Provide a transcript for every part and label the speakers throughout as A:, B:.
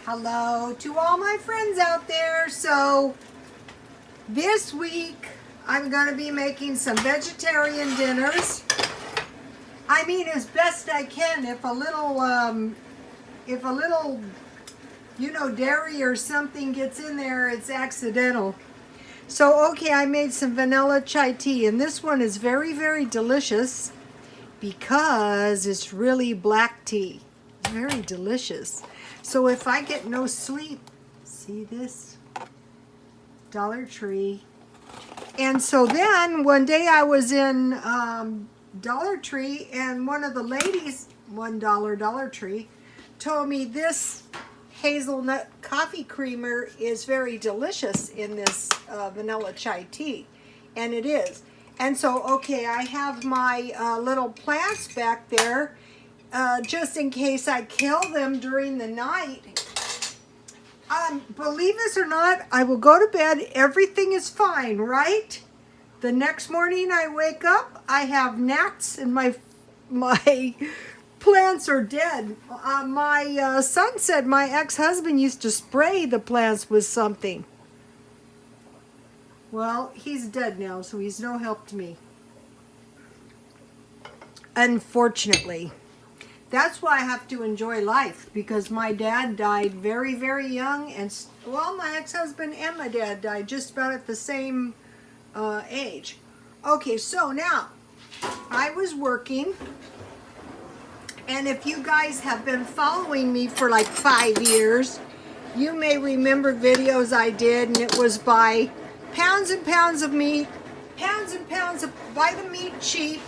A: Hello to all my friends out there. So this week I'm going to be making some vegetarian dinners. I mean, as best I can. If a little, dairy or something gets in there, it's accidental. So, okay, I made some vanilla chai tea, and this one is very, very delicious because it's really black tea. Very delicious. So if I get no sleep, see this? Dollar Tree. And so then one day I was in Dollar Tree, and one of the ladies, $1 Dollar Tree, told me this hazelnut coffee creamer is very delicious in this vanilla chai tea. And it is. And so, okay, I have my little plants back there just in case I kill them during the night. Believe this or not, I will go to bed, everything is fine, right? The next morning I wake up, I have gnats and my plants are dead. My son said my ex-husband used to spray the plants with something. Well, he's dead now, so he's no help to me. Unfortunately. That's why I have to enjoy life, because my dad died very, very young, and well, my ex-husband and my dad died just about at the same age. Okay, so now, I was working, and if you guys have been following me for like 5 years, you may remember videos I did, and it was by pounds and pounds of meat, buy the meat cheap,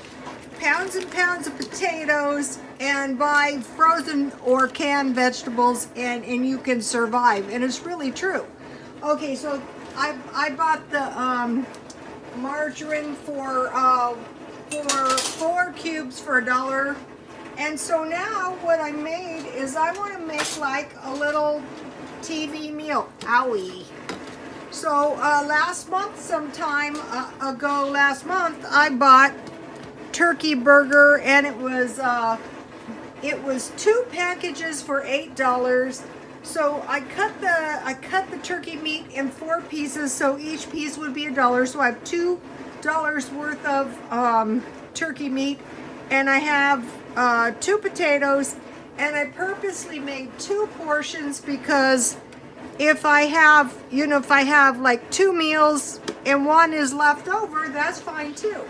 A: pounds and pounds of potatoes, and buy frozen or canned vegetables, and you can survive. And it's really true. Okay, so I bought the margarine for 4 cubes for $1. And so now what I made is I want to make like a little TV meal. Owie. So last month, last month, I bought turkey burger, and it was 2 packages for $8. So I cut the turkey meat in 4 pieces, so each piece would be $1. So I have $2 worth of turkey meat, and I have 2 potatoes, and I purposely made 2 portions because if I have like 2 meals and 1 is left over, that's fine too.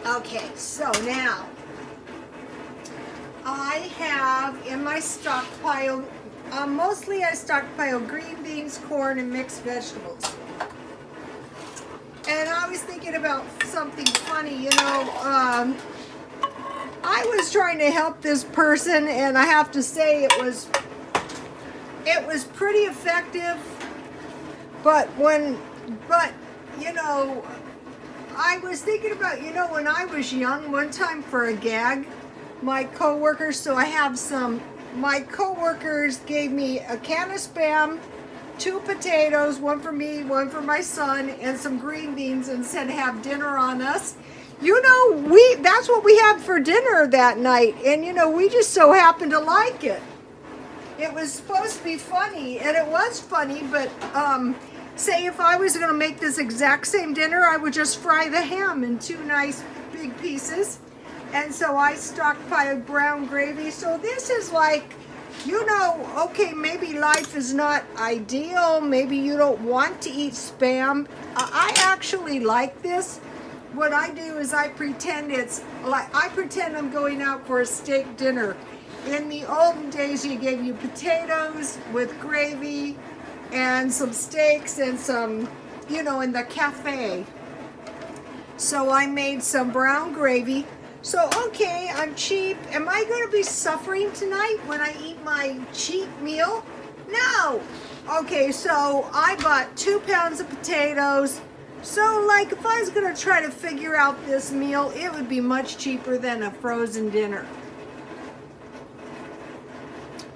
A: Okay, so now I have in my stockpile, mostly I stockpile green beans, corn, and mixed vegetables. And I was thinking about something funny, I was trying to help this person, and I have to say it was pretty effective, but I was thinking about, when I was young, one time for a gag, my coworkers gave me a can of Spam, 2 potatoes, 1 for me, 1 for my son, and some green beans, and said have dinner on us. That's what we had for dinner that night, and we just so happened to like it. It was supposed to be funny, and it was funny, but say if I was going to make this exact same dinner, I would just fry the ham in 2 nice big pieces. And so I stockpiled brown gravy. So this is like, okay, maybe life is not ideal. Maybe you don't want to eat Spam. I actually like this. What I do is I pretend I'm going out for a steak dinner. In the olden days, you gave you potatoes with gravy and some steaks and some, in the cafe. So I made some brown gravy. So, okay, I'm cheap. Am I going to be suffering tonight when I eat my cheap meal? No. Okay, so I bought 2 pounds of potatoes. So, like, if I was going to try to figure out this meal, it would be much cheaper than a frozen dinner.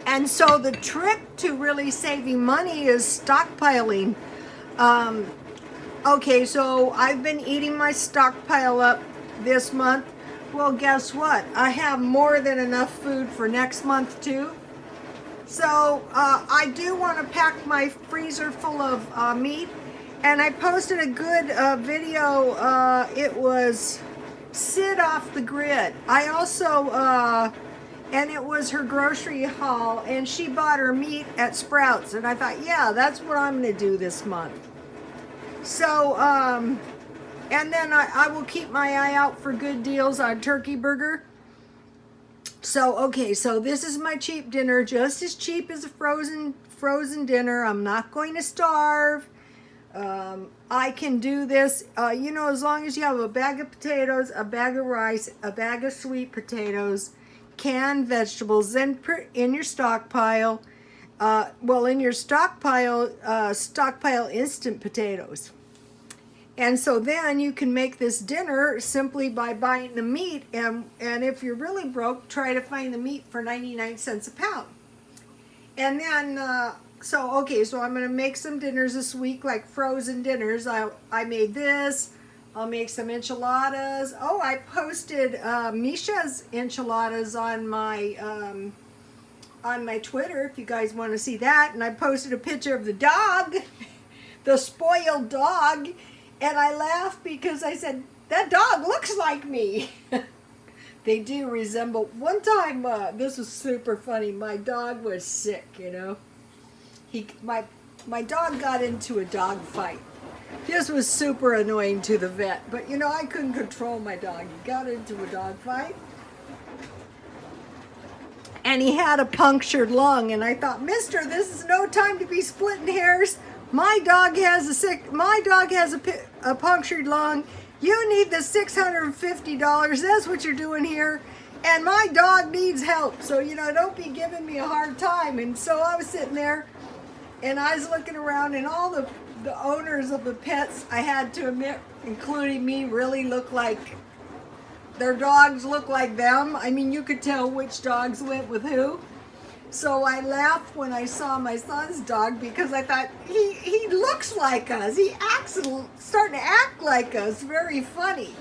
A: And so the trick to really saving money is stockpiling. Okay, so I've been eating my stockpile up this month. Well, guess what? I have more than enough food for next month too. So I do want to pack my freezer full of meat, and I posted a good video. It was Sid Off the Grid. I also, and it was her grocery haul, and she bought her meat at Sprouts, and I thought, yeah, that's what I'm going to do this month. So, and then I will keep my eye out for good deals on turkey burger. So, okay, so this is my cheap dinner, just as cheap as a frozen dinner. I'm not going to starve. I can do this, you know, as long as you have a bag of potatoes, a bag of rice, a bag of sweet potatoes, canned vegetables, then in your stockpile, in your stockpile instant potatoes. And so then you can make this dinner simply by buying the meat, and if you're really broke, try to find the meat for 99 cents a pound. And then, so I'm going to make some dinners this week, like frozen dinners. I made this. I'll make some enchiladas. Oh, I posted Misha's enchiladas on my Twitter if you guys want to see that. And I posted a picture of the dog, the spoiled dog. And I laughed because I said, that dog looks like me. They do resemble. One time, this was super funny. My dog was sick, you know. My dog got into a dog fight. This was super annoying to the vet. But, you know, I couldn't control my dog. He got into a dog fight. And he had a punctured lung. And I thought, mister, this is no time to be splitting hairs. My dog has a punctured lung. You need the $650. That's what you're doing here. And my dog needs help. So, you know, don't be giving me a hard time. And so I was sitting there and I was looking around, and all the owners of the pets, I had to admit, including me, really look like their dogs look like them. I mean, you could tell which dogs went with who. So I laughed when I saw my son's dog because I thought, he looks like us. He starting to act like us. Very funny.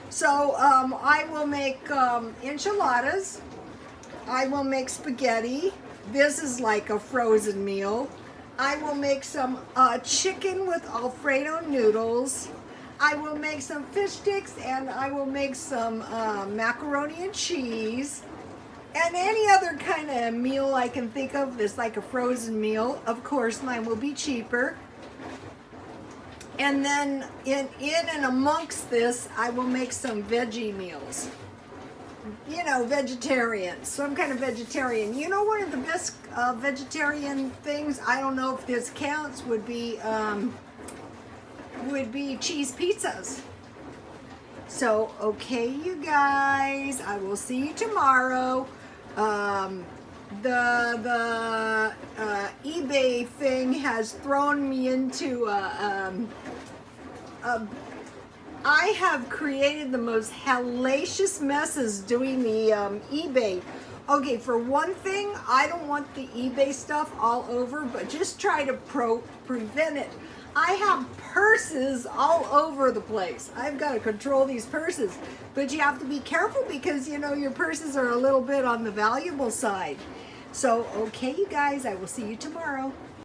A: So I will make enchiladas. I will make spaghetti. This is like a frozen meal. I will make some chicken with Alfredo noodles. I will make some fish sticks, and I will make some macaroni and cheese. And any other kind of meal I can think of that's like a frozen meal. Of course, mine will be cheaper. And then in and amongst this, I will make some veggie meals. You know, vegetarian, some kind of vegetarian. You know, one of the best vegetarian things, I don't know if this counts, would be cheese pizzas. So, okay, you guys, I will see you tomorrow. The eBay thing has thrown me into I have created the most hellacious messes doing the eBay. Okay, for one thing, I don't want the eBay stuff all over, but just try to prevent it. I have purses all over the place. I've got to control these purses. But you have to be careful because, you know, your purses are a little bit on the valuable side. So, okay, you guys, I will see you tomorrow.